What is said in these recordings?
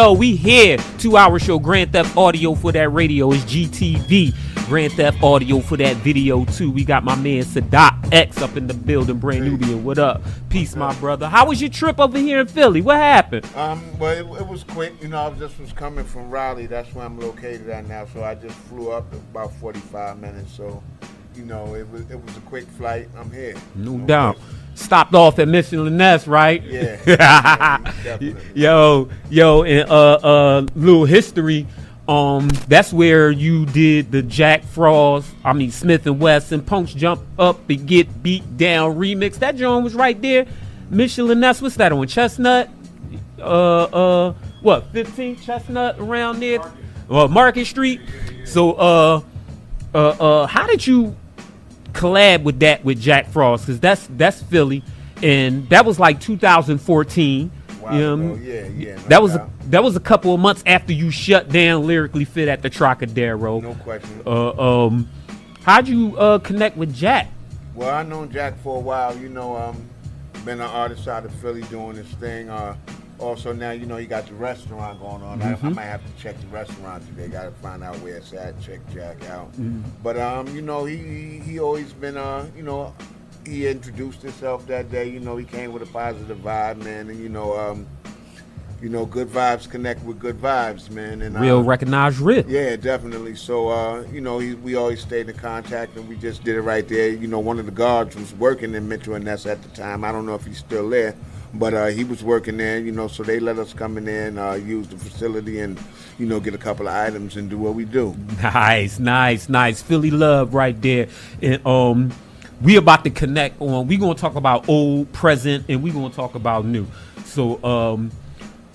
Yo, we here. 2-hour show. Grand Theft Audio for that radio is GTV. Grand Theft Audio for that video too. We got my man Sadat X up in the building. Brand Nubian. What up? Peace, my brother. How was your trip over here in Philly? What happened? Well, it was quick. You know, I just was coming from Raleigh. That's where I'm located at now. So I just flew up about 45 minutes. So, you know, it was a quick flight. I'm here. No doubt. Stopped off at Michelin Nest, right? Yeah. Definitely. Yo, and little history. That's where you did the Smith and Wesson Punks Jump Up and Get Beat Down remix. That joint was right there. Michelin Nest. What's that on? Chestnut? 15 Chestnut around there? Market Street. So, how did you collab with that with Jack Frost? Because that's Philly, and that was like 2014. Wow. That was a couple of months after you shut down Lyrically Fit at the Trocadero. No question. How'd you connect with Jack? Well, I known Jack for a while. You know, been an artist out of Philly doing this thing. Also now, you know, you got the restaurant going on. I might have to check the restaurant today. Got to find out where it's at. Check Jack out. But you know, he always been you know, he introduced himself that day. You know, he came with a positive vibe, man, and you know, good vibes connect with good vibes, man. And real recognized real. Yeah, definitely. So you know, we always stayed in contact, and we just did it right there. You know, one of the guards was working in Mitchell and Ness at the time. I don't know if he's still there. But he was working there, you know, so they let us come in there and use the facility and, you know, get a couple of items and do what we do. Nice. Philly love right there. And we about to connect on. We're going to talk about old, present, and we're going to talk about new. So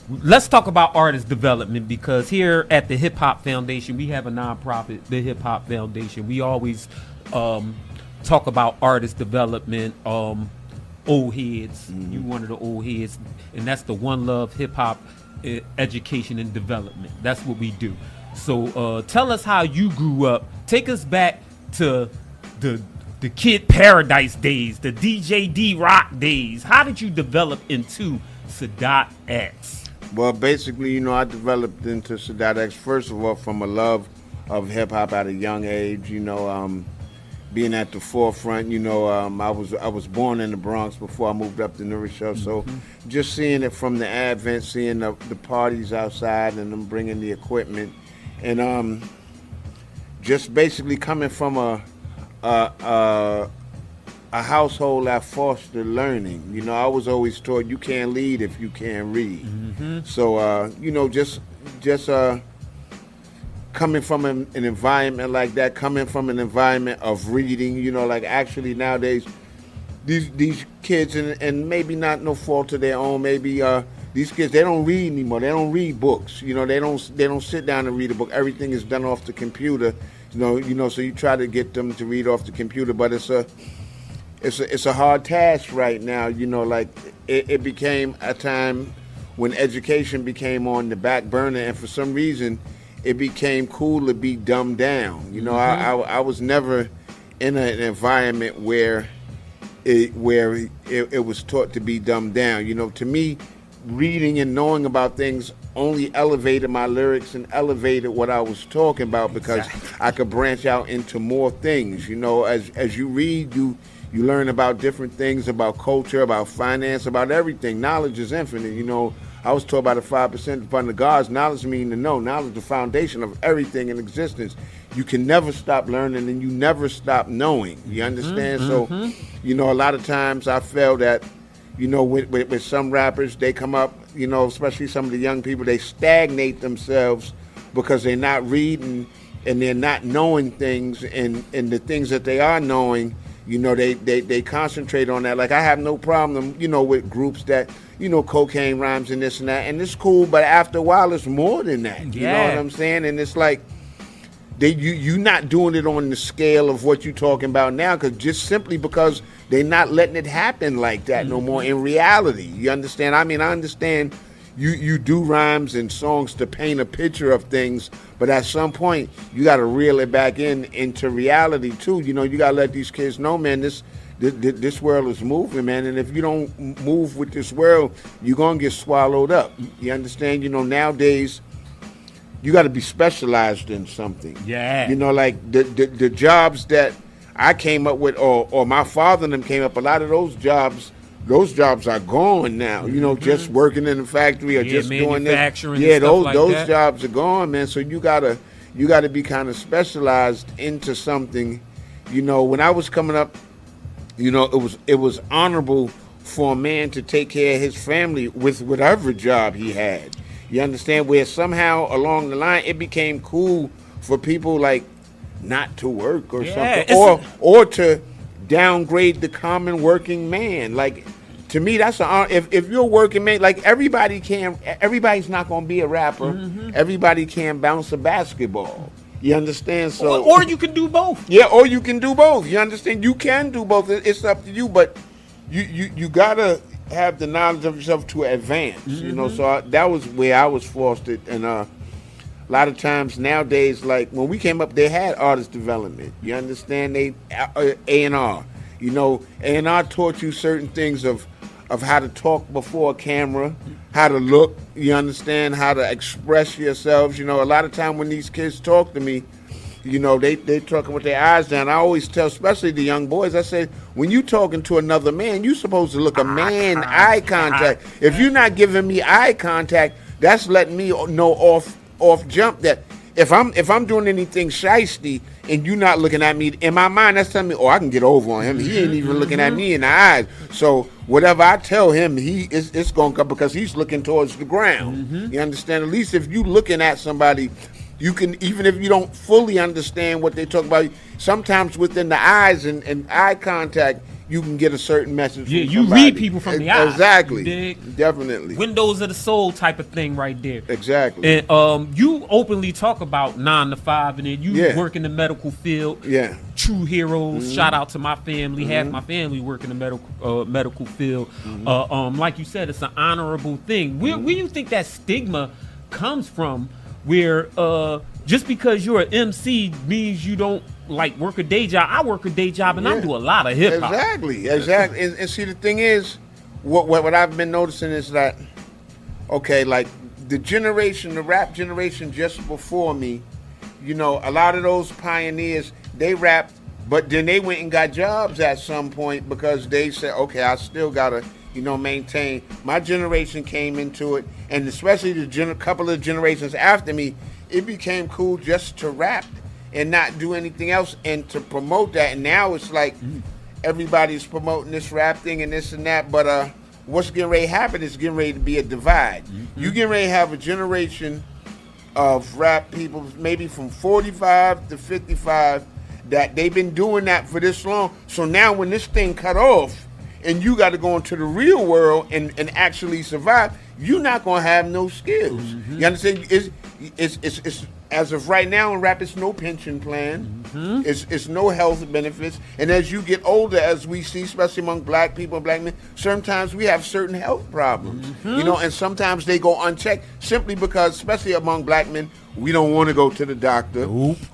let's talk about artist development, because here at the Hip Hop Foundation, we have a nonprofit, the Hip Hop Foundation. We always talk about artist development, old heads. You one of the old heads, and that's the One Love Hip Hop Education and Development. That's what we do. So tell us how you grew up. Take us back to the Kid Paradise days, the DJ D-Rock days. How did you develop into Sadat X? Well, basically, you know, I developed into Sadat X first of all from a love of hip hop at a young age. You know, being at the forefront, you know, I was born in the Bronx before I moved up to New Rochelle, so just seeing it from the advent, seeing the parties outside and them bringing the equipment, and just basically coming from a household that fostered learning. You know, I was always taught you can't lead if you can't read. So you know, just coming from an environment like that, coming from an environment of reading, you know, like actually nowadays, these kids, and maybe not no fault of their own, maybe these kids, they don't read anymore. They don't read books. You know, they don't sit down and read a book. Everything is done off the computer. You know, so you try to get them to read off the computer, but it's a hard task right now. You know, like it became a time when education became on the back burner, and for some reason, it became cool to be dumbed down. You know, I was never in an environment where it was taught to be dumbed down. You know, to me, reading and knowing about things only elevated my lyrics and elevated what I was talking about, because I could branch out into more things. You know, as you read, you learn about different things, about culture, about finance, about everything. Knowledge is infinite. You know, I was taught by the 5% upon the gods. Knowledge means to know. Knowledge is the foundation of everything in existence. You can never stop learning, and you never stop knowing. You understand? So, you know, a lot of times I feel that, you know, with some rappers, they come up, you know, especially some of the young people, they stagnate themselves because they're not reading and they're not knowing things, and the things that they are knowing, you know, they concentrate on that. Like, I have no problem, you know, with groups that, you know, cocaine rhymes and this and that, and it's cool, but after a while, it's more than that. You know what I'm saying? And it's like, you're not doing it on the scale of what you're talking about now, just simply because they're not letting it happen like that no more in reality. You understand? I mean, I understand you do rhymes and songs to paint a picture of things, but at some point, you got to reel it back into reality, too. You know, you got to let these kids know, man, this This world is moving, man, and if you don't move with this world, you're gonna get swallowed up. You understand? Nowadays, you got to be specialized in something. Yeah. Like the jobs that I came up with, or my father and them came up. A lot of those jobs are gone now. Just working in the factory or just doing this. Yeah, those jobs are gone, man. So you gotta be kind of specialized into something. When I was coming up, it was honorable for a man to take care of his family with whatever job he had. You understand? Where somehow along the line it became cool for people like not to work or something, or to downgrade the common working man. Like, to me, that's an honor. If you're a working man, like everybody's not gonna be a rapper. Everybody can bounce a basketball. You understand? So, or you can do both. Yeah, or you can do both. You understand? You can do both. It's up to you, but you gotta have the knowledge of yourself to advance. So that was where I was forced it. And a lot of times nowadays, like when we came up, they had artist development. You understand? They A&R. A&R taught you certain things of how to talk before a camera, how to look, you understand, how to express yourselves. A lot of time when these kids talk to me, they talking with their eyes down. I always tell, especially the young boys, I say, when you talking to another man, you supposed to look a man eye contact. If you're not giving me eye contact, that's letting me know off jump that if I'm doing anything shiesty and you not looking at me, in my mind, that's telling me, I can get over on him. He ain't even looking at me in the eyes. So whatever I tell him, it's going to come because he's looking towards the ground. You understand? At least if you looking at somebody, you can, even if you don't fully understand what they talk about, sometimes within the eyes and eye contact, you can get a certain message. Yeah, from you somebody. read people from the eyes. Exactly. Definitely. Windows of the soul type of thing right there. Exactly. And you openly talk about 9 to 5, and then you work in the medical field. Yeah. True heroes. Shout out to my family. Half my family work in the medical field. Like you said, it's an honorable thing. Where you think that stigma comes from? Where just because you're an MC means you don't like work a day job. I work a day job and I do a lot of hip hop. Exactly. And see, the thing is, what I've been noticing is that, okay, like the rap generation just before me, a lot of those pioneers, they rapped, but then they went and got jobs at some point because they said, okay, I still gotta, maintain. My generation came into it, and especially the couple of generations after me, it became cool just to rap and not do anything else and to promote that. And now it's like everybody's promoting this rap thing and this and that, but what's getting ready to happen is getting ready to be a divide. You getting ready to have a generation of rap people, maybe from 45 to 55, that they've been doing that for this long. So now when this thing cut off, and you got to go into the real world and actually survive, you're not going to have no skills. You understand? It's as of right now in rap, it's no pension plan. It's no health benefits. And as you get older, as we see, especially among black people and black men, sometimes we have certain health problems. And sometimes they go unchecked simply because, especially among black men, we don't want to go to the doctor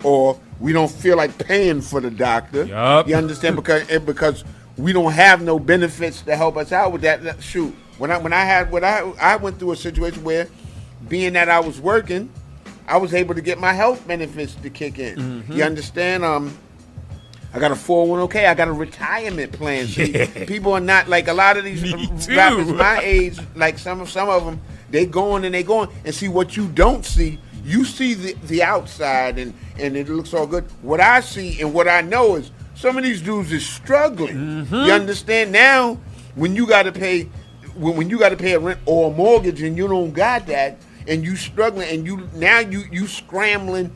or we don't feel like paying for the doctor. You understand? Because we don't have no benefits to help us out with that. Shoot, I went through a situation where, being that I was working, I was able to get my health benefits to kick in. You understand? I got a 401k. I got a retirement plan. See, people are not like a lot of these rappers my age. Like some of them, they going and see what you don't see. You see the outside and it looks all good. What I see and what I know is some of these dudes is struggling. You understand? Now, when you got to pay a rent or a mortgage and you don't got that, and you struggling, and you scrambling,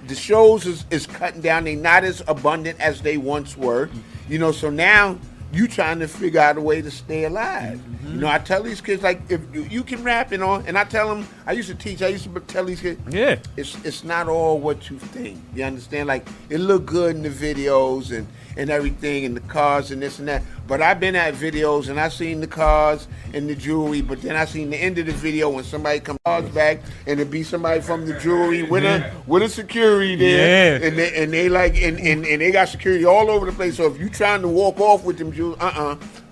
the shows is cutting down. They not as abundant as they once were. So now you trying to figure out a way to stay alive. You know, I tell these kids, like, if you can rap and all, and I tell them, I used to tell these kids, Yeah. it's not all what you think. You understand? Like, it look good in the videos and everything, and the cars and this and that. But I've been at videos and I seen the cars and the jewelry, but then I seen the end of the video when somebody comes back and it be somebody from the jewelry with a security there, and they like and they got security all over the place. So if you trying to walk off with them jewels,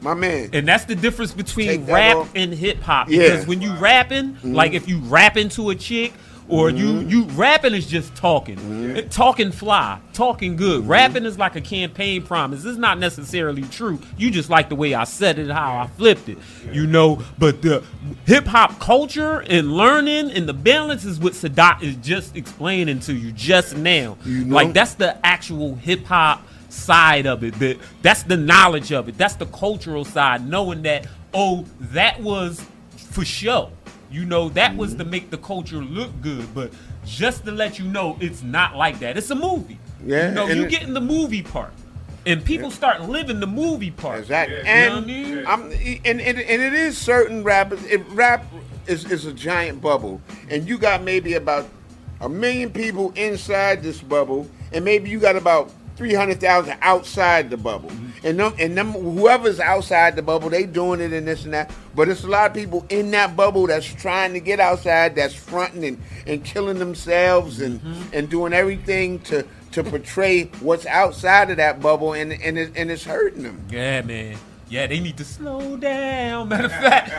my man. And that's the difference between rap and hip hop. Yeah. Because when you rapping, like if you rapping to a chick, or you rapping is just talking. Talking fly, talking good. Rapping is like a campaign promise. It's not necessarily true. You just like the way I said it, how I flipped it. You know, but the hip hop culture and learning and the balance is what Sadat is just explaining to you just now. You know? Like that's the actual hip hop side of it. That's the knowledge of it. That's the cultural side, knowing that, oh, that was for show. You know, that was to make the culture look good, but just to let you know, it's not like that. It's a movie. Yeah, you know, you get in the movie part, and people start living the movie part. Exactly. Yeah. And You know what I mean? and it is certain rappers. Rap is a giant bubble, and you got maybe about 1 million people inside this bubble, and maybe you got about 300,000 outside the bubble. And them whoever's outside the bubble, they doing it and this and that. But it's a lot of people in that bubble that's trying to get outside, that's fronting and killing themselves and doing everything to portray what's outside of that bubble, and it's hurting them. Yeah, man. Yeah, they need to slow down. Matter of fact,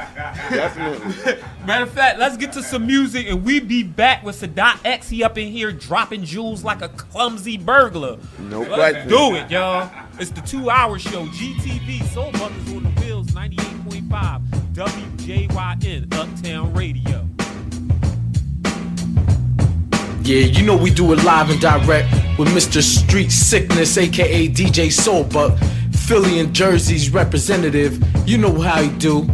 Definitely. Matter of fact, let's get to some music, and we be back with Sadat X. He up in here dropping jewels like a clumsy burglar. No Let's question. do it, y'all. It's the 2-hour show. GTV, Soul Brothers on the Wheels, 98.5 WJYN, Uptown Radio. Yeah, you know we do it live and direct with Mr. Street Sickness, aka DJ Soulbuck, Philly and Jersey's representative. You know how he do.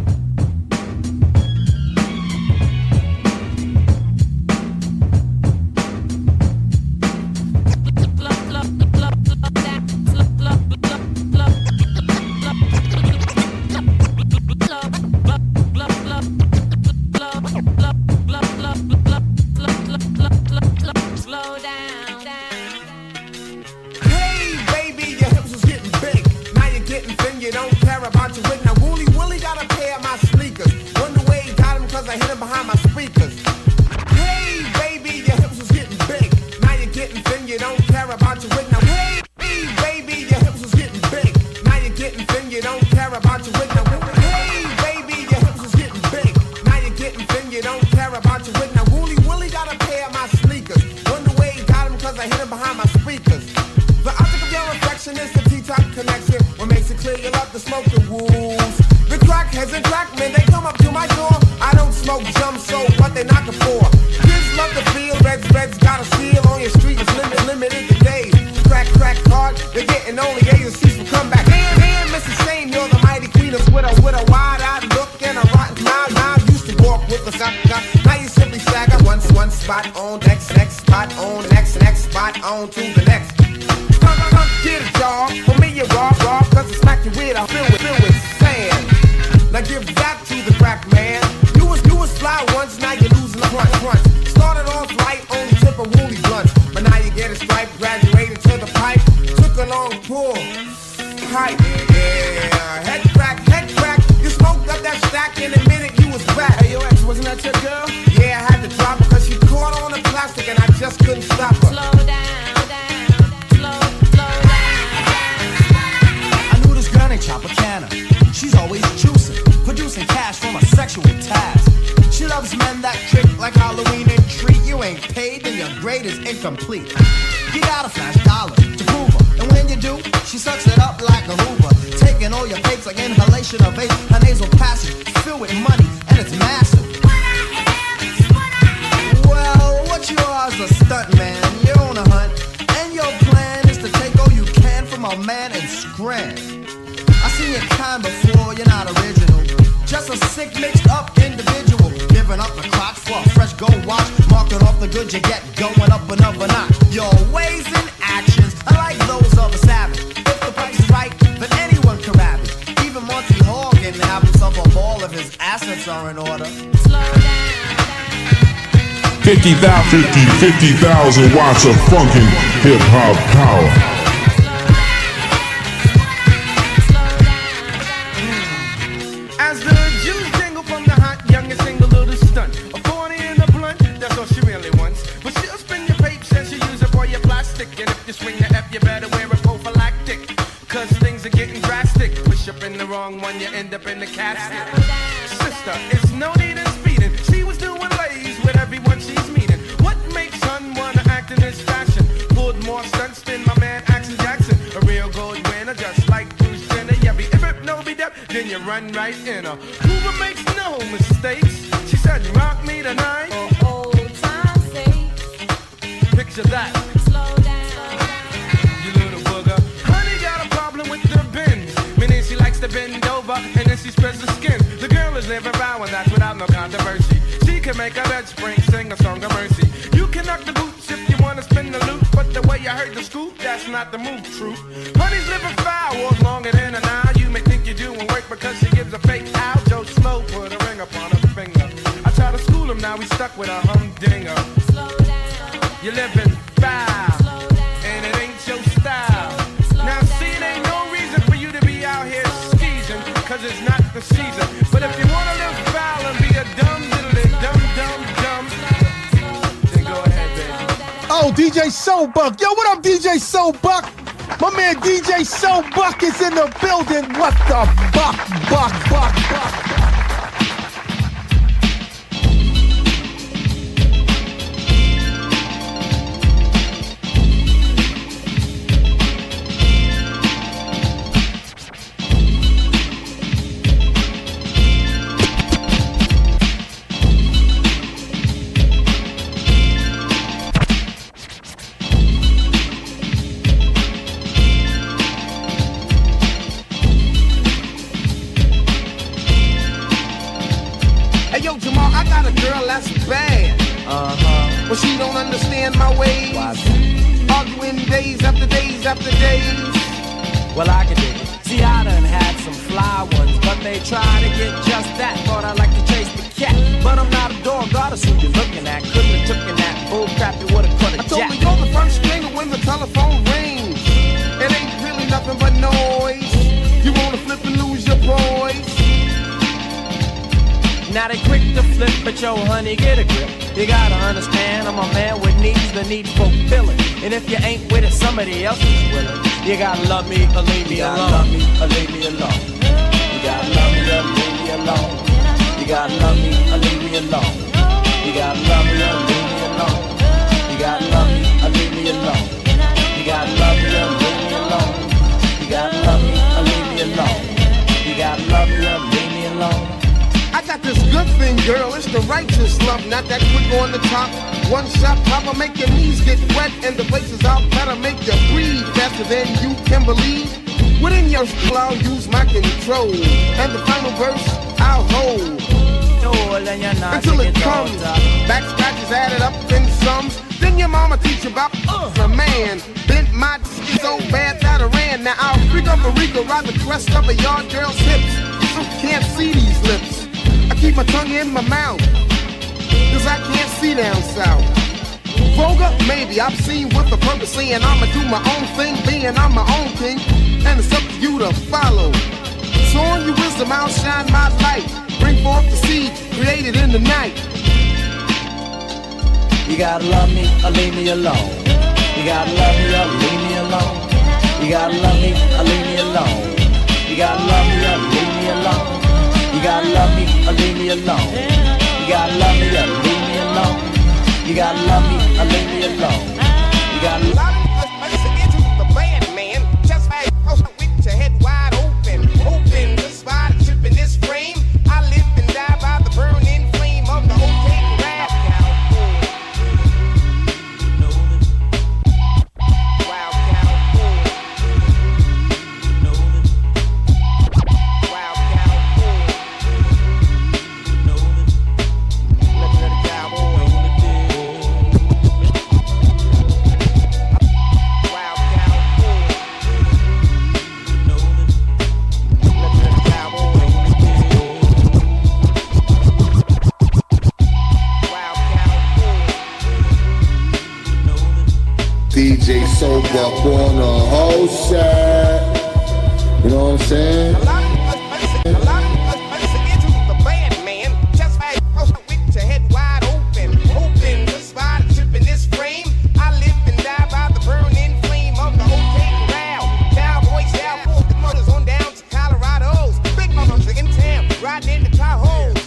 Ways and actions are like those of a savage. If the price is right, then anyone can rap it. in order. 50,000 watts of funkin' hip-hop power. As the juice jingle from the hot youngest single little stunt. A 40 in the blunt, that's all she really wants. But she'll spin your papes and she use it for your plastic. And if you swing the F, you better wear a prophylactic. Cause things are getting drastic. Push up in the wrong one, you end up in the casket. Sister, it's no need in speeding. She was doing lays with everyone she's meeting. What makes son wanna act in this fashion? Pulled more stunts than my man Axel Jackson. A real gold winner, just like Bruce Jenner. Yeah, be if no be deaf, then you run right in her. Hoover makes no mistakes. She said, rock me tonight. For old time's sake. Picture that. Slow down. You little booger. Honey got a problem with the bends. Meaning she likes to bend over and then she spreads the skin. The girl is living round and that's without no controversy. She can make a bed spring, sing a song of mercy. You can knock the boots if you wanna spin the loop, but the way you heard the scoop, that's not the move, true. Honey's living foul, walk longer than an hour. You may think you're doing work because she gives a fake out. Joe Slow put a ring upon her finger. I try to school him, now he's stuck with a humdinger. Slow down. You're living foul, and it ain't your style. Now see, it ain't no reason for you to be out here skeezing, cause it's not the season. But if you wanna live foul and be a dumb diddly dumb, then go ahead, baby. Oh, DJ Soulbuck. Yo, what up, DJ Soulbuck? My man DJ Soulbuck is in the building. What the buck. But she don't understand my ways. Arguing days after days after days. Well, I can dig it. See, I done had some fly ones, but they try to get just that. Thought I'd like to chase the cat, but I'm not a dog, gotta who you're looking at. Couldn't have taken that bull crap, it would've cut a I told jack. her you're the first stringer when the telephone rings. It ain't really nothing but noise. You wanna flip and lose your poise. Now they quick to flip, but yo, honey, get a grip. You gotta understand, I'm a man with needs, the need fulfilling. And if you ain't with it, somebody else is willing. You gotta love me or leave me alone. Love me or leave me alone. You gotta love me or leave me alone. You gotta love me or leave me alone. You gotta love me or leave me alone. You gotta love me or leave me alone. You gotta love me or leave me alone. You gotta love me or leave me alone. You gotta love me or leave me alone. I got this good thing, girl, it's the righteous love, not that quick on the top. One shot popper make your knees get wet, and the places out better make you breathe faster than you can believe. Within your skill, I'll use my control, and the final verse I'll hold until it comes. Back scratches added up in sums. Then your mama teach you about a man. Bent my so bad that I ran. Now I'll freak up a Rico, ride the crest of a yard girl's hips. You can't see these lips. I keep my tongue in my mouth, cause I can't see down south. Vulgar, maybe, I've seen what the purpose saying. I'ma do my own thing, being I'm my own king, and it's up to you to follow. So on your wisdom, I'll shine my light, bring forth the seed created in the night. You gotta love me or leave me alone. You gotta love me or leave me alone. You gotta love me or leave me alone. You gotta love me or leave me alone. You gotta love me or leave me alone. You gotta love me or leave me alone. You gotta love me or leave me alone. You gotta love me. Into the band, man. Just like with your head wide open. Open the spot, tripping this frame. I live and die by the burning flame of the okay rap. Wow, cow. Wow, cow. Look at the cowboy. DJ Soulbuck on the whole set. You know what I'm saying? A lot of us into the bad man. Just like with your head wide open. Hoping to spot a chip in this frame. I live and die by the burning flame of the OK Corral. Cowboys out for the mothers on down to Colorado's. Big motors in town, riding in the Tahoes.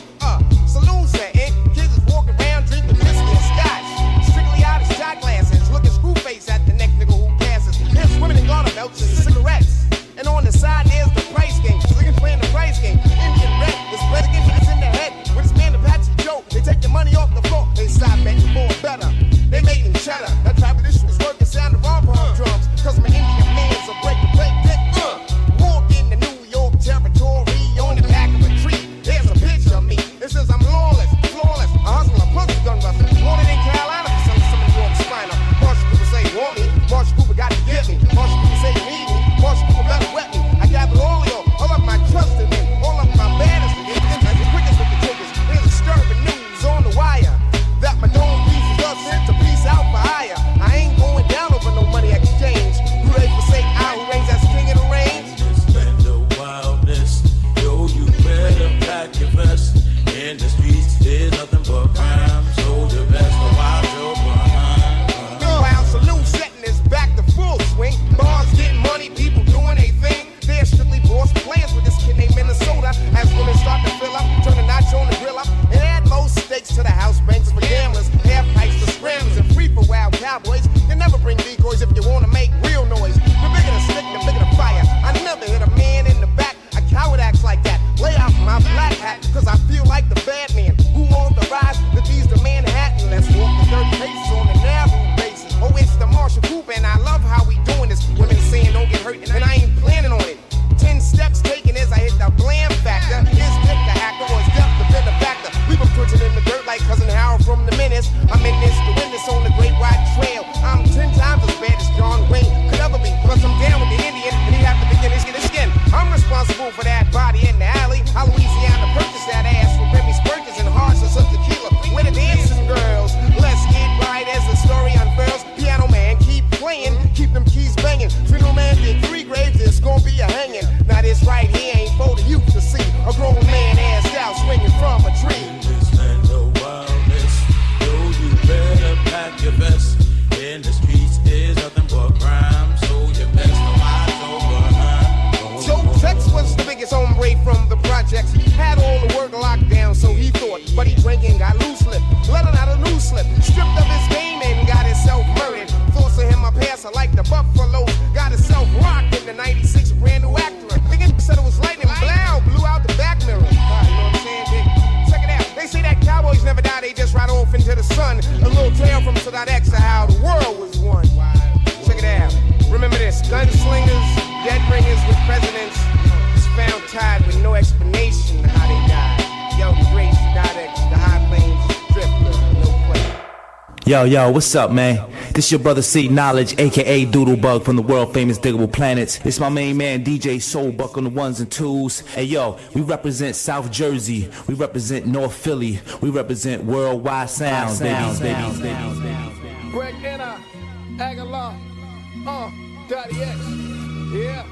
Saloon setting, kids is walking around drinking whiskey and scotch. Strictly out of shot glasses, looking screw face at the next nigga who passes. There's women in garter belts and cigarettes. And on the side there's the price game. Niggas playing the price game. Indian red, this president hits in the head. With his man Apache Joe, they take your money off the floor. They stop betting for better. They making cheddar. That type of issue is working sound of rom-pom drums. Cause my Indian man's a break the play dick. Walk in the New York territory on the back of a tree. There's a picture of me. It says I'm lawless, flawless, a hustler, pussy gun buster. Wanted in Carolina for some of New York spiner. Marshall Cooper say want me. Marshall Cooper got to get me. Marshall Cooper say you need me. Marshall Cooper better wet me. I gather all of y'all, all of my trusted men, all of my baddest men, and the quickest with the triggers. Here's disturbing news on the wire that my dome pieces are sent to peace out for hire. I ain't going down over no money exchange. Who they forsake I who reigns as king of the range? Spend the wildness, yo, you better pack your vest. In the streets, there's nothing but crime. So the best of wild your behind. Meanwhile, saloon setting is back to full swing. Bars getting money, people doing their thing. They're strictly boss players with this kid named Minnesota. As women start to fill up, turn the notch on the grill up, and add most stakes to the house banks for gamblers, half pipes for scramblers, and free for wild cowboys. You never bring decoys if you want to make real noise. The bigger the stick, the bigger the fire. I never hit a man in the back. A coward acts like that. Lay out my black hat, cause I feel like the bad man who wants the rise. The D's to Manhattan. Let's walk the 30 paces on the narrow basis. Oh, it's the Marshall Cooper, and I love how we doing this. Women saying don't get hurt, and I ain't planning on it. 10 steps taken as I hit the blam factor. Is Dick the hacker or is Death the benefactor? Leave him twitching in the dirt like Cousin Harold from the Menace. I'm in this to win this on the Great White Trail. I'm 10 times as bad as John Wayne could ever be. Plus I'm down with the Indian, and he have to begin his skin. I'm responsible for that body in the alley. I Louisiana purchased that ass from Remy Spurgeons and hearts of some tequila. Where the dancing girls? Let's get right as the story unfurls. Piano man, keep playing, keep them keys banging. Funeral man did 3 graves, it's gonna be a hanging. Now this right here ain't for the youth to see. A grown man ass out swinging from a tree. Spend the wildness, yo, you better pack your vest. In the streets, there's nothing but crime. So you best know how to behind. Joe Tex was the biggest hombre from the projects. Had all the work locked down, so he thought. But he drank and got loose lip. Let him out a loose slip. Stripped of his game and got himself murdered. Thoughts of him a passer like the Buffalo. Got himself rocked in the 96 brand new actor. Thinking said it was lightning blow, blew out the back mirror. You know what I'm saying, Dick? Check it out. They say that cowboys never die, they just ride off into the sun. A little tale from Sadat X of how the world was won. Check it out. Remember this, gunslingers, dead ringers with presidents is found tied with no explanation how they died. Yo, the great Sadat X, the high plains drifter, no question. Yo, what's up, man? This your brother C Knowledge, aka Doodlebug from the world famous Diggable Planets. It's my main man DJ Soulbuck on the ones and twos. Hey yo, we represent South Jersey, we represent North Philly, we represent worldwide sounds, baby. Greg Anna, Aguilar, Daddy X, yeah.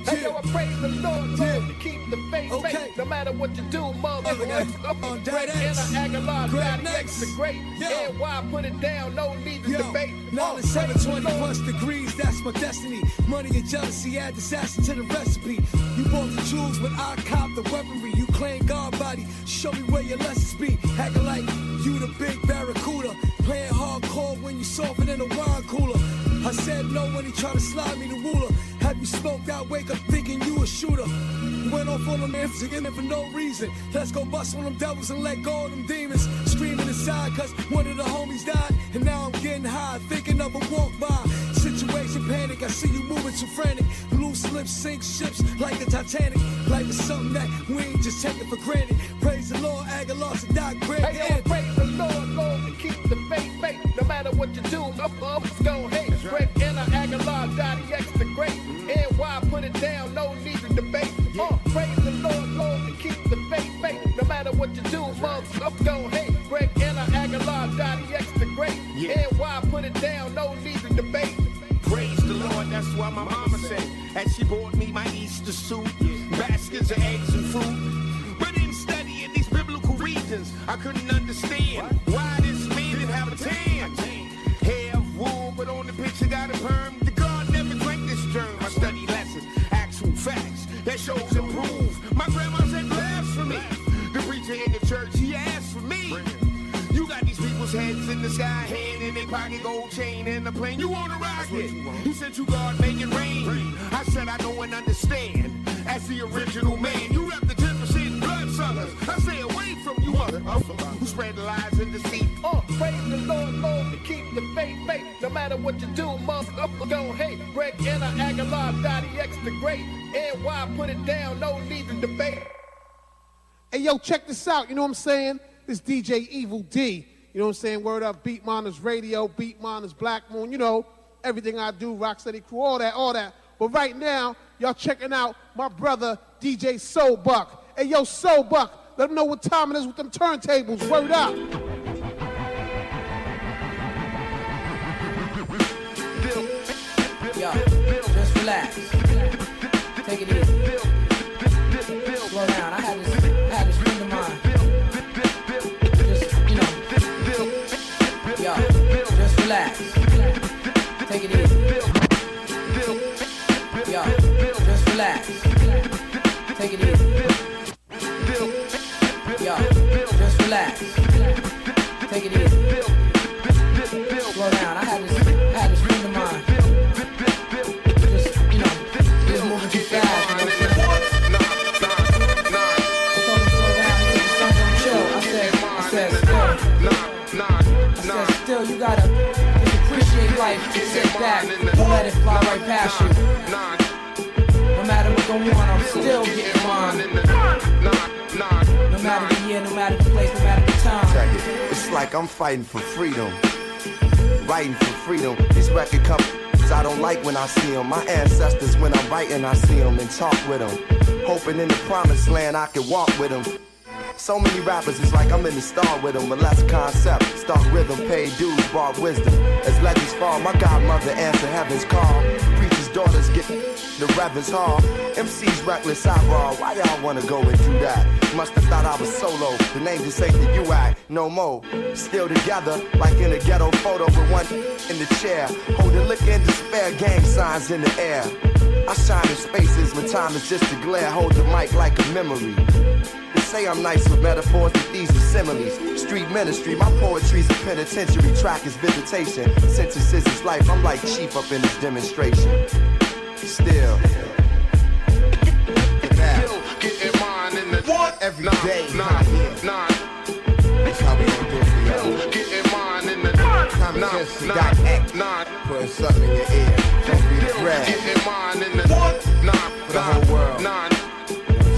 Hey yo, I praise the Lord, to keep the faith, no matter what you do, motherfucker. Greg Anna, Aguilar, Daddy X, the great. Yeah, why put it down? No need to debate. Knowledge 720 plus degrees, that's my destiny. Money and jealousy add disaster to the recipe. You bought the tools, but I cop the weaponry. You claim God body, show me where your lessons be. Acting like you the big barracuda, playing hardcore when you softer than a wine cooler. I said no when he tried to slide me the ruler. Have you smoked out, wake up thinking you a shooter. Went off on them ifs again for no reason. Let's go bust on them devils and let go of them demons. Screaming inside cause one of the homies died. And now I'm getting high, thinking of a walk by. Situation panic, I see you moving too frantic. Loose lips sink ships like the Titanic. Life is something that we ain't just taking for granted. Praise the Lord, Aguilar, Sadat, Greg. Hey yo, praise the Lord, to keep the faith. No matter what you do, don't hate. Greg Anna, Aguilar, Daddy X, the great. And why put it down? No need to debate. Praise the Lord, to keep the faith. No matter what you do, don't hate. Greg Anna, Aguilar, Daddy X, the great. debate. Praise the Lord, that's what my mama said. And she bought me my Easter suit, baskets of eggs and fruit. But in studying these biblical regions, I couldn't understand why this man didn't have a tan. Hair of wool, but on the picture got a perm. The God never drank this germ. I study lessons, actual facts that shows and prove. My grandma said blasphemy. The preacher in the church, he asked for me. You got these people's heads in the sky, hand in their pocket, gold chain in the plane. You want to rock it? He said, you God, make it rain. I said, I know and understand. As the original man, you rep the 10% bloodsuckers. I say, away from you motherfuckers who spread lies and deceit. Praise the Lord, Lord, to keep the faith. No matter what you do, motherfucker, don't hate. Greg Anna Aguilar, Dottie X the Great. NY, put it down, no need to debate. Hey, yo, check this out, you know what I'm saying? This DJ Evil D, you know what I'm saying? Word up, Beat Miners Radio, Beat Miners Black Moon, you know, everything I do, Rocksteady Crew, all that. But right now, y'all checking out my brother, DJ Soul Buck. Hey, yo, Soul Buck, let them know what time it is with them turntables. Word up. Yo, just relax. Take it easy. Slow down. I had this friend of mine. Just, you know. Yo, just relax. Take it easy. Yo, just relax. Take it easy. Yo, just relax. Take it easy. Slow down. I had this friend of mine. Just, you know, he was moving too fast. You know what I'm saying? I told him slow down. He said, son, don't chill. I said, still, you gotta just appreciate life. Sit back, don't let it fly right past you. No matter what going on, I'm still getting mine. No matter the year, no matter the place, no matter the time. Check it. It's like I'm fighting for freedom. Writing for freedom. These record companies I don't like when I see them. My ancestors, when I'm writing, I see them and talk with them. Hoping in the promised land I can walk with them. So many rappers, it's like I'm in the star with them. But less concept, start rhythm, pay dues, bar wisdom. As legends fall, my godmother answer heaven's call. Preacher's daughters get the reverend's hall. MC's reckless, I raw. Why y'all wanna go and do that? Must have thought I was solo. The name just ain't the UI, no more. Still together, like in a ghetto photo with one in the chair. Holding liquor in despair, gang signs in the air. I shine in spaces when time is just a glare. Hold the mic like a memory. They say I'm nice with metaphors, but these are similes. Street ministry, my poetry's a penitentiary. Track is visitation, sentences is life. I'm like chief up in this demonstration. Still Getting mine in the what? Every day. That's how we gonna do it for y'all. Getting mine in the Common sense, you got act. Putting something in your ear. Don't be the grab. Getting mine in the For the whole world. You know what I'm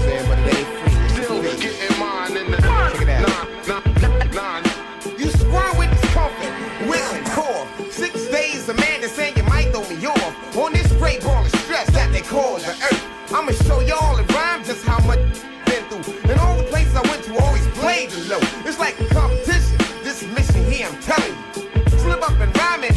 saying? But it ain't free. Still getting mine in the Check it out. You squirm with discomfort, will and core. 6 days, a man that's saying you might throw me off. On this great ball of stress that they call the earth. I'ma show y'all in rhyme just how much been through. And all the places I went to always played the low. It's like a competition. This mission here, I'm telling you. Slip up and rhyme it.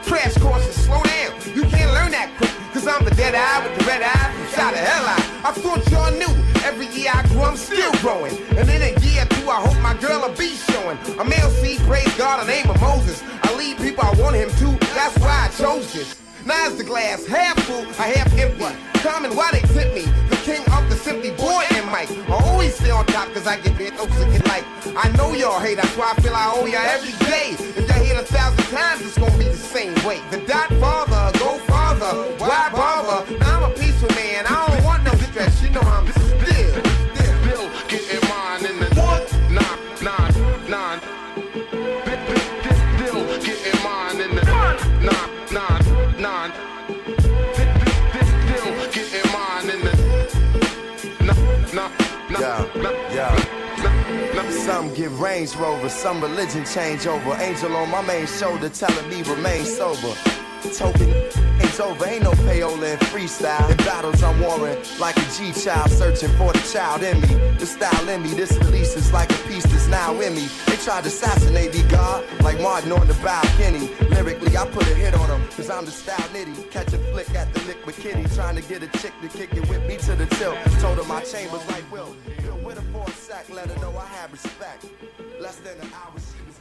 Crash courses, slow down. You can't learn that quick. Cause I'm the dead eye with the red eye from shot the hell out. I thought y'all knew. Every year I grew, I'm still growing. And in a year or two, I hope my girl will be showing. I'm LC, praise God, the name of Moses. I lead people, I want him to. That's why I chose this. Now is the glass half full, I half empty. Common, why they tip me? The king of the simply boy and Mike. I always stay on top cause I get bit up to get like. I know y'all hate, that's why I feel I owe y'all every day. If y'all hear it 1,000 times, it's gonna be the same way. The dot father, go farther, why bother? Now I'm a peaceful man, I don't want no stress. You know I'm still getting mine in the nah. Still getting mine in the nah. Some get Range Rover, some religion change over. Angel on my main shoulder telling me remain sober. Token ain't over, ain't no payola in freestyle. In battles I'm warring like a G-child, searching for the child in me. The style in me, this release is like a piece that's now now in me. They tried to assassinate me, God, like Martin on the balcony. Lyrically, I put a hit on them, cause I'm the style nitty. Catch a flick at the liquid kitty, trying to get a chick to kick it with me to the tilt. Told her my chambers like Will. With her for a sack, let her know I have respect. Less than an hour.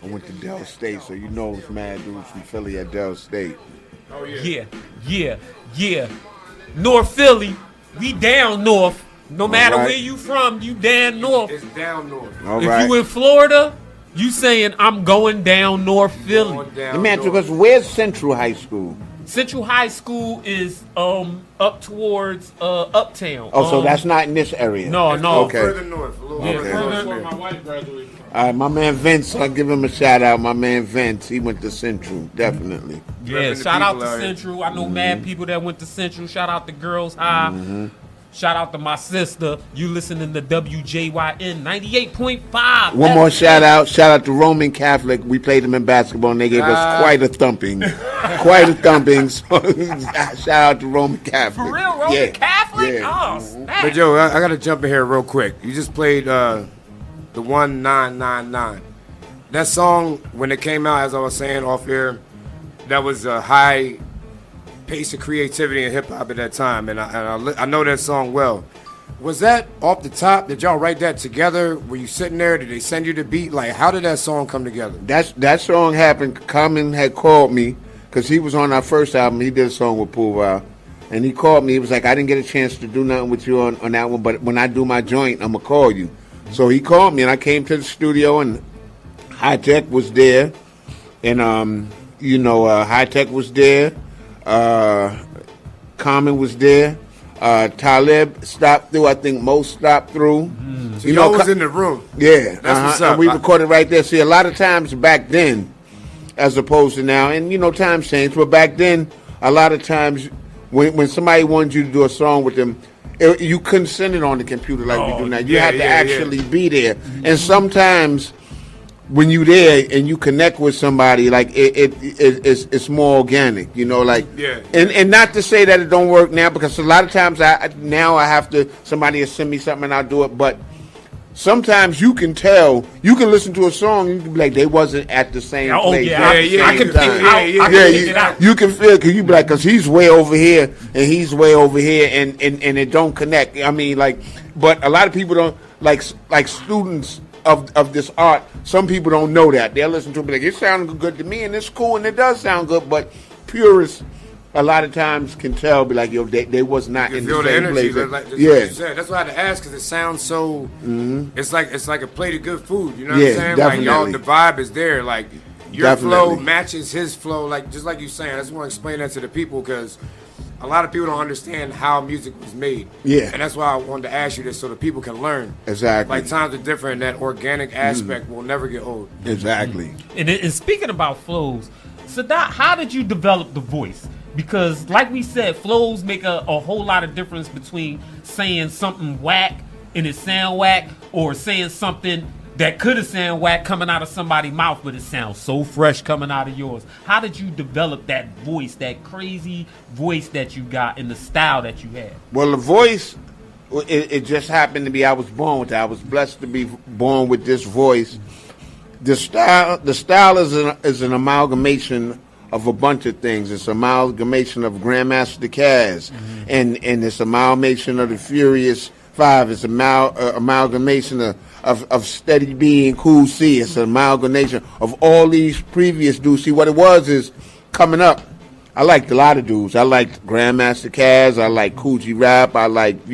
I went to Dell State, so you know it's mad dudes from Philly at Dell State. Oh yeah. North Philly, we down north. No matter where you from, you down north. It's down north. If you in Florida, you saying I'm going down North Philly. The man took us. Where's Central High School? Central High School is up towards Uptown. Oh, so that's not in this area. No. Okay. Further north. A little further north. My wife graduated from. All right, my man Vince, I'll give him a shout out. My man Vince, he went to Central, definitely. Yeah, shout out to Central. I know mad people that went to Central. Shout out to Girls High. Shout out to my sister. You listening to WJYN 98.5. One more shout out. Shout out to Roman Catholic. We played them in basketball, and they gave us quite a thumping. Quite a thumping. So, shout out to Roman Catholic. For real, Roman Catholic? Yeah. Oh, snap. But Joe, I got to jump in here real quick. You just played the 1999. That song, when it came out, as I was saying off air, that was a high pace of creativity in hip hop at that time, and I know that song well. Was that off the top? Did y'all write that together? Were you sitting there? Did they send you the beat? Like, how did that song come together? That song happened. Common had called me because he was on our first album. He did a song with Pooh Wow, and he called me. He was like, "I didn't get a chance to do nothing with you on that one, but when I do my joint, I'm gonna call you." So he called me, and I came to the studio, and High Tech was there, and High Tech was there. Common was there. Talib stopped through. I think Mo stopped through. So y'all was in the room. Yeah, That's what's up. And we recorded right there. See, a lot of times back then, as opposed to now, and times change, but back then, a lot of times when somebody wanted you to do a song with them, you couldn't send it on the computer like we do now. You had to actually be there. And sometimes when you there and you connect with somebody, like it's more organic, and not to say that it don't work now, because a lot of times I have to, somebody will send me something and I'll do it, but sometimes you can tell, you can listen to a song and you can be like, they wasn't at the same place. I can pick it out. You can feel, because you be like, because he's way over here and he's way over here, and it don't connect. I mean, but a lot of people don't, like students of this art, some people don't know that. They'll listen to it and be like, it sounds good to me and it's cool and it does sound good, but purists a lot of times can tell, be like, yo, they was not in the same place. Like what you said. That's why I had to ask, because it sounds so, it's like a plate of good food, you know what I'm saying? Definitely. Like, y'all, the vibe is there, like, your flow matches his flow, like, just like you saying. I just want to explain that to the people, because a lot of people don't understand how music was made. Yeah. And that's why I wanted to ask you this, so that people can learn. Exactly. Like, times are different, and that organic aspect will never get old. Exactly. And speaking about flows, Sadat, how did you develop the voice? Because, like we said, flows make a whole lot of difference between saying something whack and it sound whack, or saying something that could have sound whack coming out of somebody's mouth, but it sounds so fresh coming out of yours. How did you develop that voice, that crazy voice that you got, and the style that you had? Well, the voice, it just happened to be, I was born with that. I was blessed to be born with this voice. The style is an amalgamation of a bunch of things. It's an amalgamation of Grandmaster Caz, and it's an amalgamation of the Furious Five. It's an amalgamation of Steady B and Cool C. It's an amalgamation of all these previous dudes. See, what it was is, coming up, I liked a lot of dudes. I liked Grandmaster Caz. I liked Coogee Rap. I liked,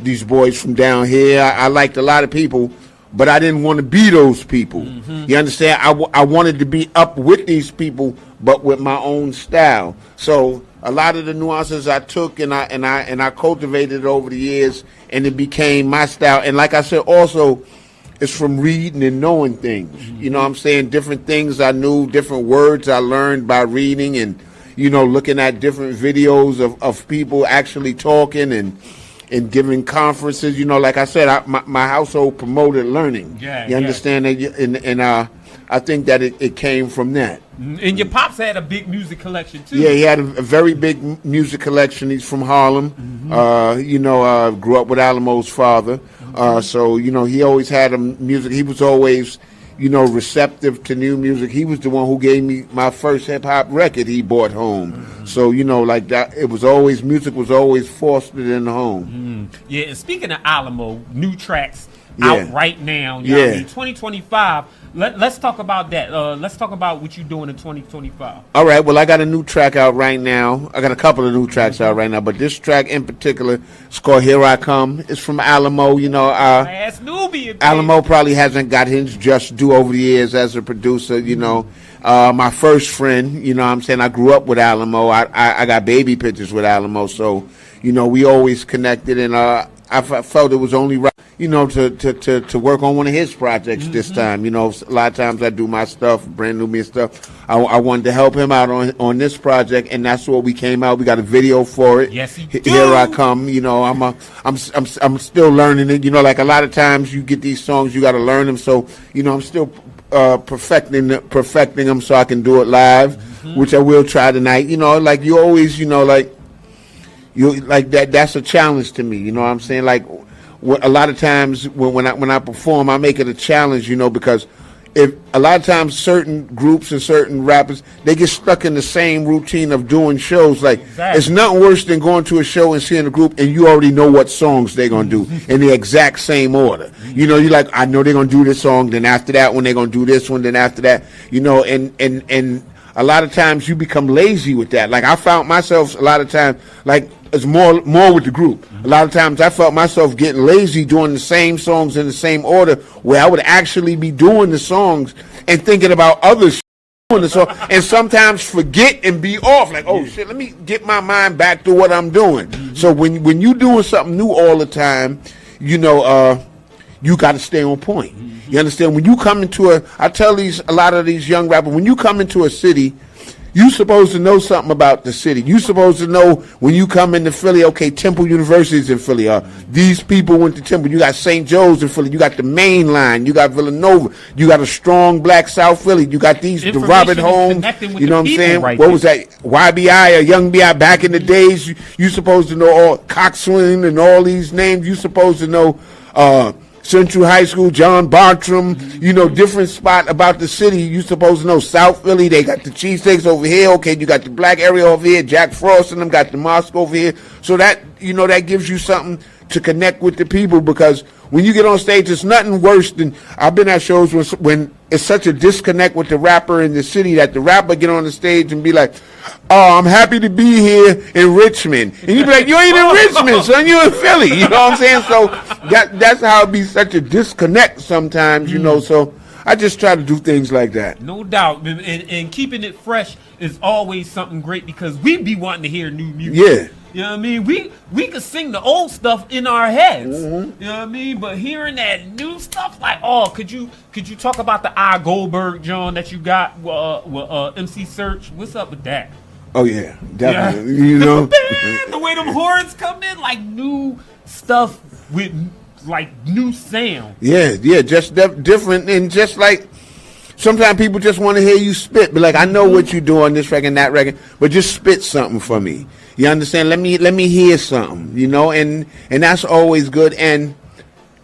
these boys from down here. I liked a lot of people, but I didn't want to be those people. You understand? I wanted to be up with these people, but with my own style. So a lot of the nuances I took and I cultivated over the years, and it became my style. And like I said, also, it's from reading and knowing things. You know what I'm saying? Different things I knew, different words I learned by reading, and looking at different videos of people actually talking and giving conferences. Like I said, my household promoted learning. You understand that? And I think that it came from that. And your pops had a big music collection too. Yeah, he had a very big music collection. He's from Harlem. Grew up with Alamo's father. So he always had a music. He was always receptive to new music. He was the one who gave me my first hip hop record he brought home. So like that, it was always music was always fostered in the home. Yeah, and speaking of Alamo, new tracks out right now. You know what I mean? 2025. Let's talk about that. Let's talk about what you're doing in 2025. All right. Well, I got a new track out right now. I got a couple of new tracks out right now, but this track in particular is called "Here I Come." It's from Alamo. Last Nubian. Alamo probably hasn't got his just due over the years as a producer. My first friend. What I'm saying, I grew up with Alamo. I got baby pictures with Alamo, so we always connected, and I felt it was only right, to work on one of his projects this time. A lot of times I do my stuff, brand new me stuff. I wanted to help him out on this project, and that's what we came out. We got a video for it. Yes, he do. Here I Come. I'm still learning it. Like a lot of times you get these songs, you got to learn them. So I'm still perfecting them so I can do it live, which I will try tonight. Like you always, you like that. That's a challenge to me. You know what I'm saying? Like, a lot of times when I perform, I make it a challenge. Because if a lot of times certain groups and certain rappers, they get stuck in the same routine of doing shows. Like, it's nothing worse than going to a show and seeing a group and you already know what songs they're gonna do in the exact same order. You're like, I know they're gonna do this song, then after that one they're gonna do this one, then after that, and a lot of times you become lazy with that. Like, I found myself a lot of times, like, it's more with the group. A lot of times I felt myself getting lazy doing the same songs in the same order, where I would actually be doing the songs and thinking about others doing the song, and sometimes forget and be off. Like, oh shit, let me get my mind back to what I'm doing. So when you doing something new all the time, you got to stay on point. You understand? When you come into I tell a lot of these young rappers, when you come into a city, you supposed to know something about the city. You supposed to know when you come into Philly, okay, Temple University's in Philly. These people went to Temple. You got St. Joe's in Philly. You got the main line. You got Villanova. You got a strong black South Philly. You got the Robert Holmes. You know what I'm saying? What was that? YBI or Young B.I. back in the days. You supposed to know all Coxswain and all these names. You supposed to know Central High School, John Bartram, different spot about the city. You supposed to know South Philly. They got the cheesesteaks over here. Okay, you got the black area over here. Jack Frost and them got the mosque over here. So that, that gives you something to connect with the people, because when you get on stage, it's nothing worse than, I've been at shows when it's such a disconnect with the rapper in the city that the rapper get on the stage and be like, oh, I'm happy to be here in Richmond. And you be like, you ain't in Richmond, son, you in Philly. You know what I'm saying? So that's how it be such a disconnect sometimes, so I just try to do things like that. No doubt. And keeping it fresh is always something great, because we be wanting to hear new music. Yeah. You know what I mean? We could sing the old stuff in our heads. You know what I mean? But hearing that new stuff, like, could you talk about the I Goldberg, John, that you got with MC Search? What's up with that? Oh yeah, definitely. Yeah. The way them horns come in, like new stuff with like new sound. Yeah, just different, and just like sometimes people just want to hear you spit. But like, I know what you do on this record and that record, but just spit something for me. You understand? Let me hear something, and that's always good, and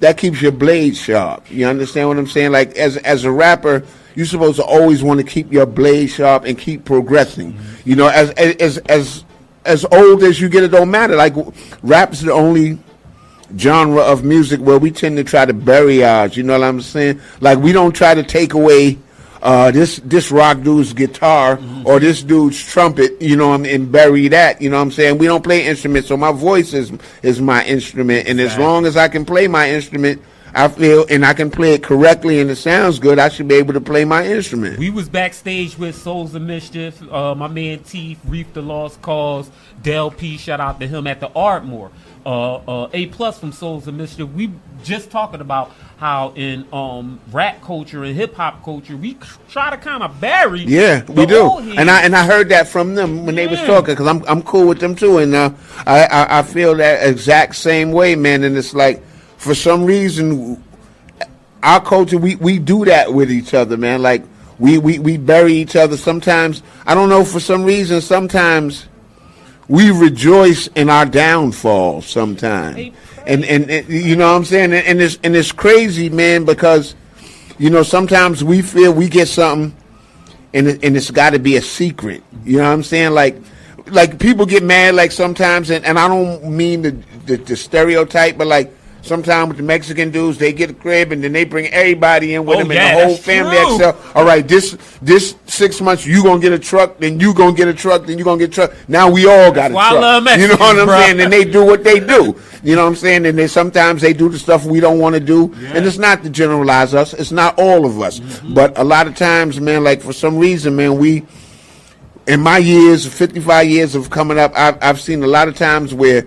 that keeps your blade sharp. You understand what I'm saying? Like, as a rapper, you're supposed to always want to keep your blade sharp and keep progressing. As old as you get, it don't matter. Like, rap's the only genre of music where we tend to try to bury ours. You know what I'm saying? Like, we don't try to take away this rock dude's guitar or this dude's trumpet, and bury that. You know what I'm saying? We don't play instruments, so my voice is my instrument, and as long as I can play my instrument, I feel, and I can play it correctly and it sounds good, I should be able to play my instrument. We was backstage with Souls of Mischief, my man Teeth, Reef the Lost Cause, Del P, shout out to him at the Ardmore. A+ from Souls of Mischief. We just talking about how in rap culture and hip hop culture we try to kind of bury. Yeah, we do. And I heard that from them when they was talking, because I'm cool with them too, and I feel that exact same way, man. And it's like, for some reason, our culture, we do that with each other, man. Like, we bury each other sometimes. I don't know, for some reason, sometimes we rejoice in our downfall sometimes. And you know what I'm saying? And it's crazy, man, because sometimes we feel we get something and it's got to be a secret. You know what I'm saying? Like people get mad like sometimes, and I don't mean the stereotype, but like sometimes with the Mexican dudes, they get a crib and then they bring everybody in with them, and the whole family excel. All right, this 6 months you gonna get a truck, then you gonna get a truck, then you gonna get a truck. Now we all got a truck. I love Mexicans, you know what I'm saying? And they do what they do. You know what I'm saying? And then sometimes they do the stuff we don't want to do. Yeah. And it's not to generalize us. It's not all of us. Mm-hmm. But a lot of times, man, like for some reason, man, in my years, 55 years of coming up, I've seen a lot of times where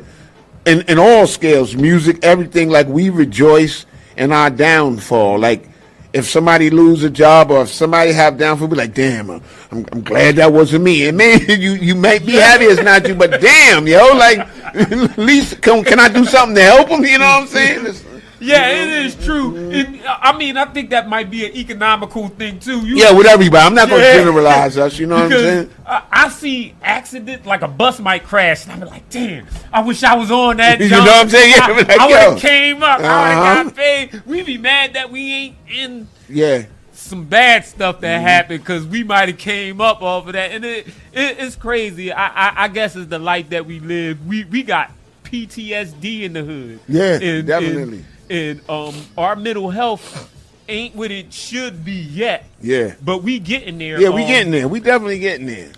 in all scales, music, everything, like we rejoice in our downfall. Like if somebody lose a job or if somebody have downfall, be like, damn, I'm glad that wasn't me. And man, you might be happy it's not you, but damn, yo, like at least can I do something to help them? You know what I'm saying? Yeah, it is true. I mean, I think that might be an economical thing too. With everybody. I'm not going to generalize us. You know what I'm saying? I see accidents like a bus might crash, and I'm like, damn, I wish I was on that. You know what I'm saying? Yeah, I would have came up. I would have got paid. We be mad that we ain't in. Yeah. Some bad stuff that happened because we might have came up off of that, and it's crazy. I guess it's the life that we live. We got PTSD in the hood. Yeah, definitely. And our mental health ain't what it should be yet. Yeah. But we getting there. Yeah, we getting there. We definitely getting there.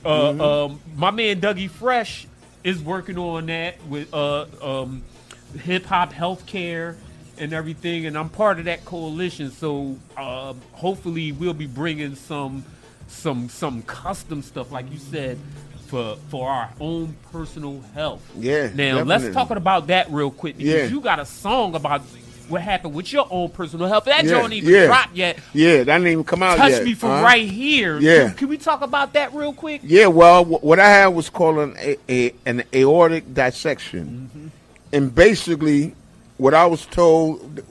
My man Dougie Fresh is working on that with hip hop healthcare and everything, and I'm part of that coalition. So hopefully we'll be bringing some custom stuff, like you said, for our own personal health. Yeah. Now let's talk about that real quick, because you got a song about what happened with your own personal health. That don't even drop yet. Yeah, that didn't even come out Touch yet. Me from right here. Yeah. Can we talk about that real quick? Yeah, well, what I had was called an aortic dissection. Mm-hmm. And basically, what I was told,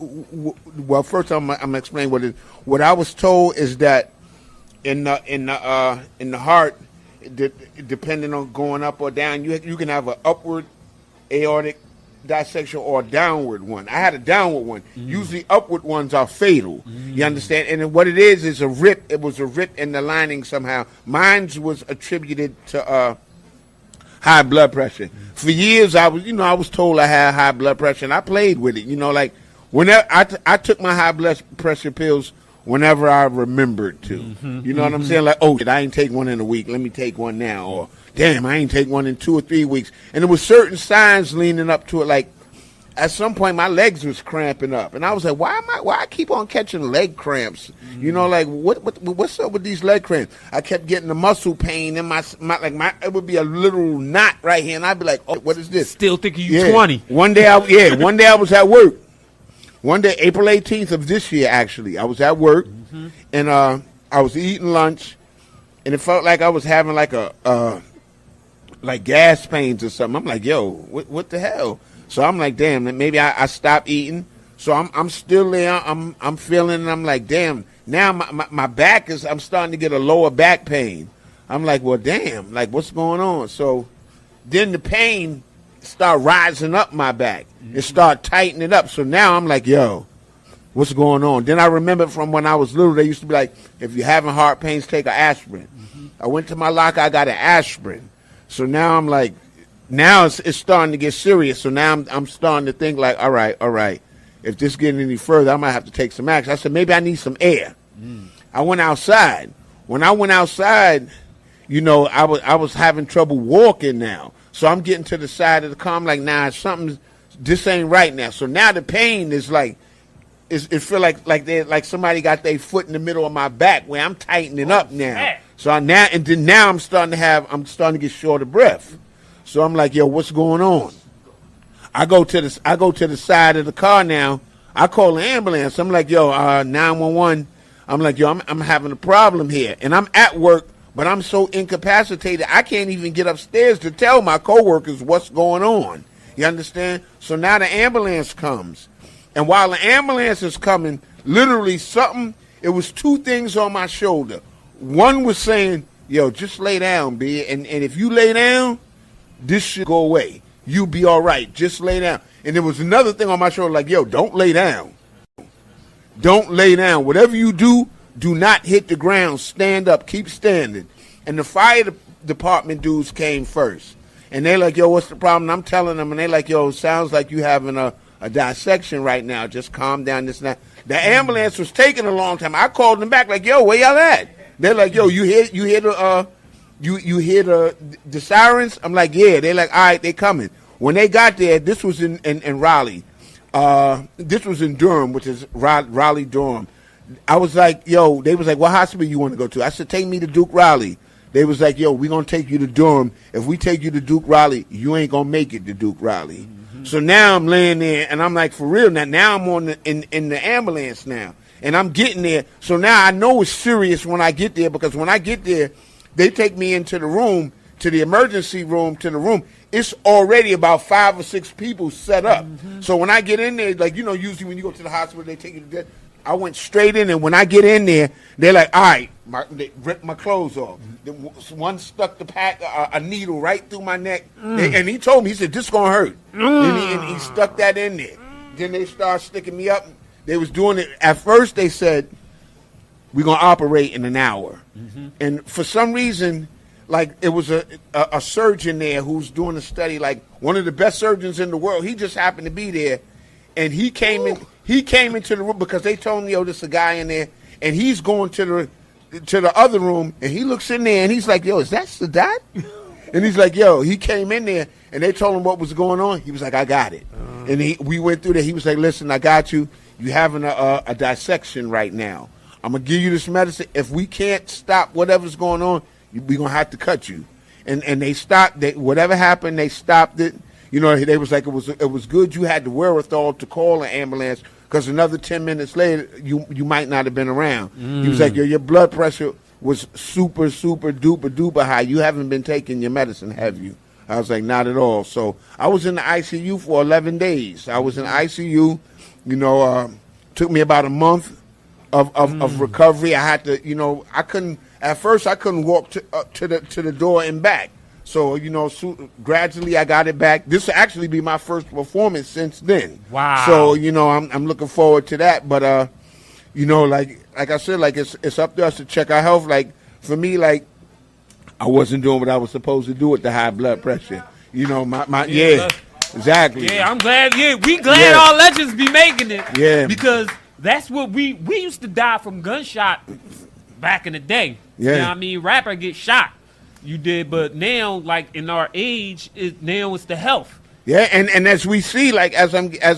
well, first I'm going to explain what it is. What I was told is that in the heart, depending on going up or down, you can have an upward aortic dissection or a downward one. I had a downward one. Usually upward ones are fatal. You understand? And what it is a rip. It was a rip in the lining somehow. Mine was attributed to high blood pressure. For years I was told I had high blood pressure, and I played with it. Like whenever I took my high blood pressure pills whenever I remembered to. You know what I'm saying? Like, oh, I ain't take one in a week. Let me take one now. Or damn, I ain't take one in 2 or 3 weeks. And there was certain signs leaning up to it. Like at some point my legs was cramping up, and I was like, why I keep on catching leg cramps? Like what's up with these leg cramps? I kept getting the muscle pain in my it would be a little knot right here, and I'd be like, oh, what is this? Still thinking you 20. One day I was at work. One day, April 18th of this year, actually, I was at work, and I was eating lunch, and it felt like I was having like like gas pains or something. I'm like, yo, what the hell? So I'm like, damn, maybe I stopped eating. So I'm still there. I'm feeling, and I'm like, damn. Now my back I'm starting to get a lower back pain. I'm like, well, damn, like what's going on? So then the pain start rising up my back. It start tightening up. So now I'm like, yo, what's going on? Then I remember from when I was little, they used to be like, if you're having heart pains, take an aspirin. I went to my locker, I got an aspirin. So now I'm like, now it's starting to get serious. So now I'm starting to think like, all right. If this getting any further, I might have to take some action. I said, maybe I need some air. I went outside. When I went outside, I was having trouble walking now. So I'm getting to the side of the car. I'm like, nah, this ain't right now. So now the pain is like, it feel like somebody got their foot in the middle of my back where I'm tightening up now. So now I'm starting to get short of breath. So I'm like, yo, what's going on? I go to the side of the car now. I call the ambulance. I'm like, yo, 911. I'm like, yo, I'm having a problem here, and I'm at work. But I'm so incapacitated, I can't even get upstairs to tell my coworkers what's going on. You understand? So now the ambulance comes. And while the ambulance is coming, literally it was 2 things on my shoulder. One was saying, yo, just lay down, B. And if you lay down, This should go away. You be all right. Just lay down. And there was another thing on my shoulder like, yo, don't lay down. Don't lay down. Whatever you do, do not hit the ground. Stand up. Keep standing. And the fire department dudes came first. And they're like, yo, what's the problem? And I'm telling them, and they're like, yo, it sounds like you having a dissection right now. Just calm down, this and that. The ambulance was taking a long time. I called them back like, yo, where y'all at? They're like, yo, you hear the sirens? I'm like, yeah. They're like, all right, they coming. When they got there, this was in Raleigh. This was in Durham, which is Raleigh, Durham. I was like, yo, they was like, what hospital you want to go to? I said, take me to Duke Raleigh. They was like, yo, we're going to take you to Durham. If we take you to Duke Raleigh, you ain't going to make it to Duke Raleigh. Mm-hmm. So now I'm laying there, and I'm like, for real, now I'm on in the ambulance now. And I'm getting there. So now I know it's serious when I get there, because when I get there, they take me into the room, to the emergency room, to the room. It's already about 5 or 6 people set up. Mm-hmm. So when I get in there, like, usually when you go to the hospital, they take you to death. I went straight in, and when I get in there, they're like, all right, they ripped my clothes off. One stuck a needle right through my neck, and he told me, he said, this is going to hurt. And he stuck that in there. Then they started sticking me up. They was doing it. At first, they said, we're going to operate in an hour. Mm-hmm. And for some reason, like, it was a surgeon there who's doing a study, like one of the best surgeons in the world. He just happened to be there, and he came in. He came into the room because they told me, yo, there's a guy in there, and he's going to the other room, and he looks in there, and he's like, yo, is that Sadat? And he's like, yo, he came in there, and they told him what was going on. He was like, I got it. And we went through there. He was like, listen, I got you. You having a dissection right now. I'm going to give you this medicine. If we can't stop whatever's going on, we're going to have to cut you. And they stopped. Whatever happened, they stopped it. They was like, it was good you had the wherewithal to call an ambulance, because another 10 minutes later, you might not have been around. He was like, your blood pressure was super, super, duper, duper high. You haven't been taking your medicine, have you? I was like, not at all. So I was in the ICU for 11 days. I was in ICU. Took me about a month of recovery. I had to, at first I couldn't walk to the door and back. So, gradually I got it back. This will actually be my first performance since then. Wow. So, I'm looking forward to that. But, like I said, like it's up to us to check our health. Like, for me, like, I wasn't doing what I was supposed to do with the high blood pressure. Exactly. Yeah, I'm glad. Yeah, we glad our legends be making it. Yeah. Because that's what we used to die from gunshot back in the day. Yeah. You know what I mean? Rapper get shot. You did, but now, like in our age, now it's the health. Yeah, and as we see, like as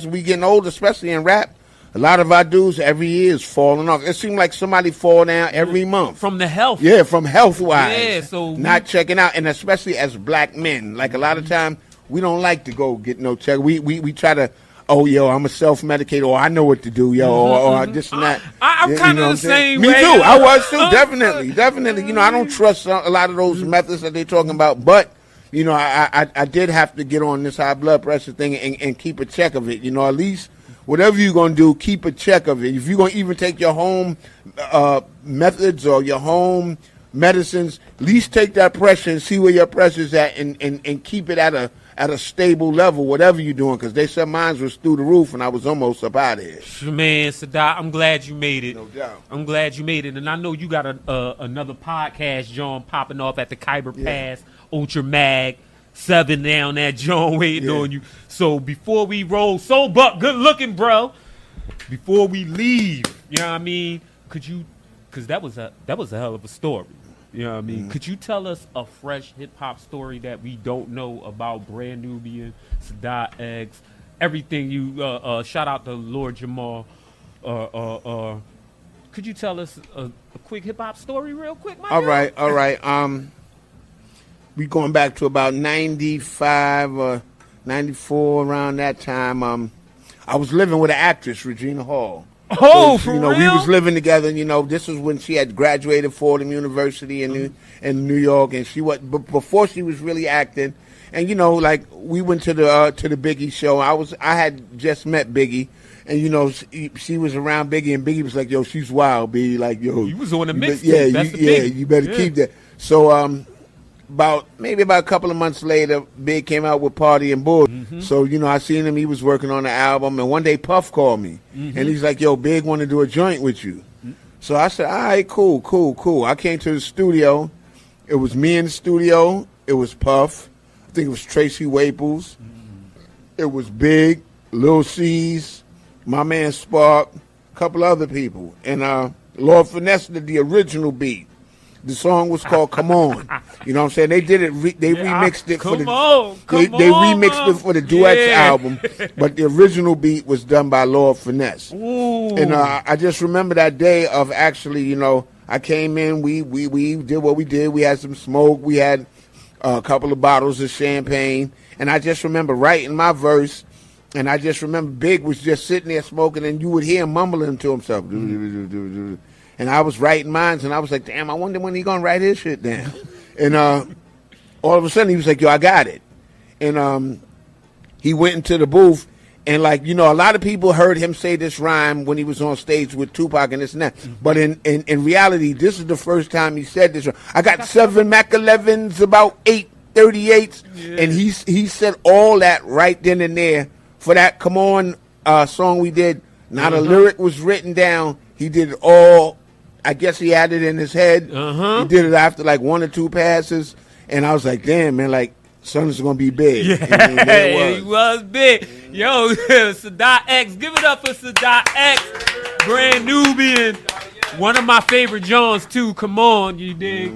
we getting older, especially in rap, a lot of our dudes every year is falling off. It seems like somebody fall down every month from the health. Yeah, from health wise. Yeah, so not checking out, and especially as black men, like a lot of time we don't like to go get no check. We try to. Oh, yo, I'm a self-medicated, or I know what to do, yo, or this and that. I'm kind of the same way. Me too. I was too, definitely. I don't trust a lot of those methods that they're talking about, but, I did have to get on this high blood pressure thing and keep a check of it. At least whatever you're going to do, keep a check of it. If you're going to even take your home methods or your home medicines, at least take that pressure and see where your pressure's at and keep it at a stable level, whatever you're doing, because they said mine was through the roof, and I was almost up out of here. Man, Sadat, I'm glad you made it. No doubt. I'm glad you made it, and I know you got another podcast, John, popping off at the Khyber Pass, Ultra Mag, 7 down that John waiting on you. So before we roll, Soul Buck, good looking, bro. Before we leave, you know what I mean? Because that was a hell of a story. You know what I mean? Mm-hmm. Could you tell us a fresh hip-hop story that we don't know about Brand Nubian, Sadat X, everything you, shout out to Lord Jamal. Could you tell us a quick hip-hop story real quick, my guy? All right. We going back to about 95 or 94, around that time. I was living with an actress, Regina Hall. Oh, for real? We was living together. This was when she had graduated Fordham University in New York, and before she was really acting. And we went to the Biggie show. I had just met Biggie, and she was around Biggie, and Biggie was like, "Yo, she's wild, B." Like, yo, you was on the mixtape. You better keep that. So maybe about a couple of months later, Big came out with Party and Bull. So, you know, I seen him. He was working on the album. And one day Puff called me. And he's like, yo, Big want to do a joint with you. So I said, all right, cool. I came to the studio. It was me in the studio. It was Puff. I think it was Tracy Waples. It was Big, Lil C's, my man Spark, a couple other people. And Lord Finesse did the original beat. The song was called "Come On." You know what I'm saying? They did it. They remixed it for the. They remixed it for the Duets album, but the original beat was done by Lord Finesse. Ooh. And I just remember that day of actually, you know, I came in. We did what we did. We had some smoke. We had a couple of bottles of champagne, and I just remember writing my verse. And I just remember Big was just sitting there smoking, and you would hear him mumbling to himself. And I was writing mine, and I was like, damn, I wonder when he going to write his shit down. And all of a sudden, he was like, yo, I got it. And he went into the booth, and, like, you know, a lot of people heard him say this rhyme when he was on stage with Tupac and this and that. But in reality, this is the first time he said this. I got 7 Mac 11s, about 8 38s. Yeah. And he said all that right then and there for that Come On song we did. Not a lyric was written down. He did it all. I guess he had it in his head. He did it after like 1 or 2 passes, and I was like, "Damn, man! Like, son is gonna be big." Yeah, he was big. Yo, Sadat X, give it up for Sadat X, brand Nubian, one of my favorite Johns too. Come on, you dig?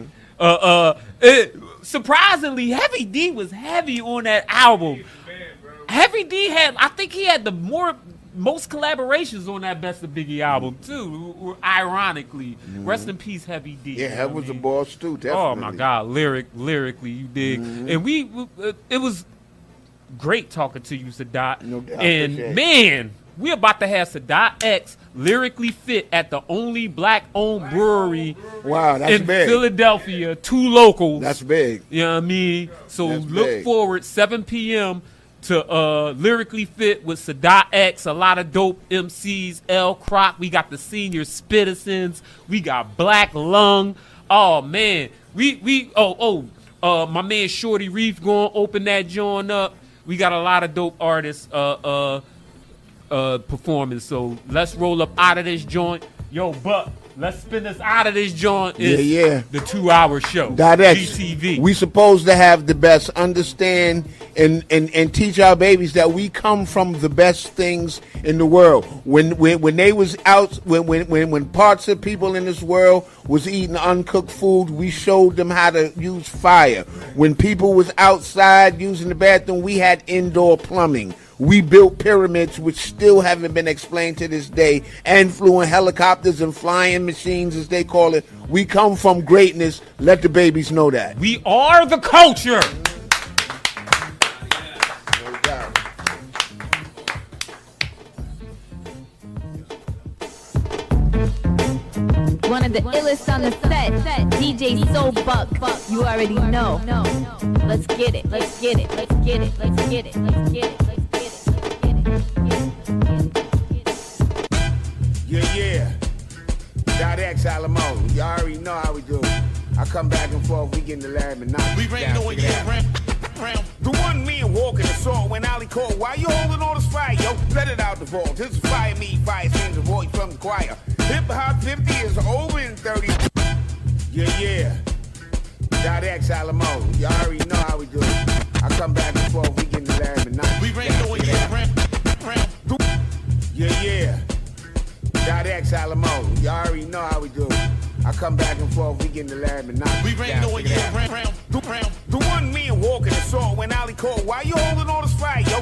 Surprisingly, Heavy D was heavy on that album. Heavy D I think he had the most collaborations on that Best of Biggie album too. Ironically, rest in peace, Heavy D. Yeah, Heavy was a boss too. Definitely. Oh my God, lyrically, you dig? And it was great talking to you, Sadat. No doubt. And man, we about to have Sadat X lyrically fit at the only black-owned brewery in big. Philadelphia. 2 locals. That's big. You know what I mean? So That's look big. forward 7 p.m. to lyrically fit with Sadat X, a lot of dope MCs, L Croc. We got the Senior Spittisons. We got Black Lung. Oh man, my man Shorty Reef gonna open that joint up. We got a lot of dope artists performing. So let's roll up out of this joint. Yo, Buck, let's spin us out of this joint. Yeah. The 2-hour show. GTV. We supposed to have the best. Understand and teach our babies that we come from the best things in the world. When they was out, when parts of people in this world was eating uncooked food, we showed them how to use fire. When people was outside using the bathroom, we had indoor plumbing. We built pyramids, which still haven't been explained to this day, and flew in helicopters and flying machines, as they call it. We come from greatness. Let the babies know that. We are the culture. No doubt. One of the illest on the set, DJ Soul Buck. You already know. Let's get it. Let's get it. Let's get it. Let's get it. Let's get it. Yeah. .X Alamo. You already know how we do. I come back and forth. We get in the lab and knock. We rain on you. The one me and walking the salt when Ali called. Why you holding all this fire, yo? Let it out the vault. This is fire me, fire sings a voice from the choir. Hip hop 50 is over in 30. Yeah. .X Alamo. You already know how we do. I come back and forth. We get in the lab and knock. We rain on you. Yeah. .X Alamo. You already know how we do. I come back and forth, we get in the lab and knock. We rain on you. The one me and walking the salt when Ali called. Why you holding all this fire, yo?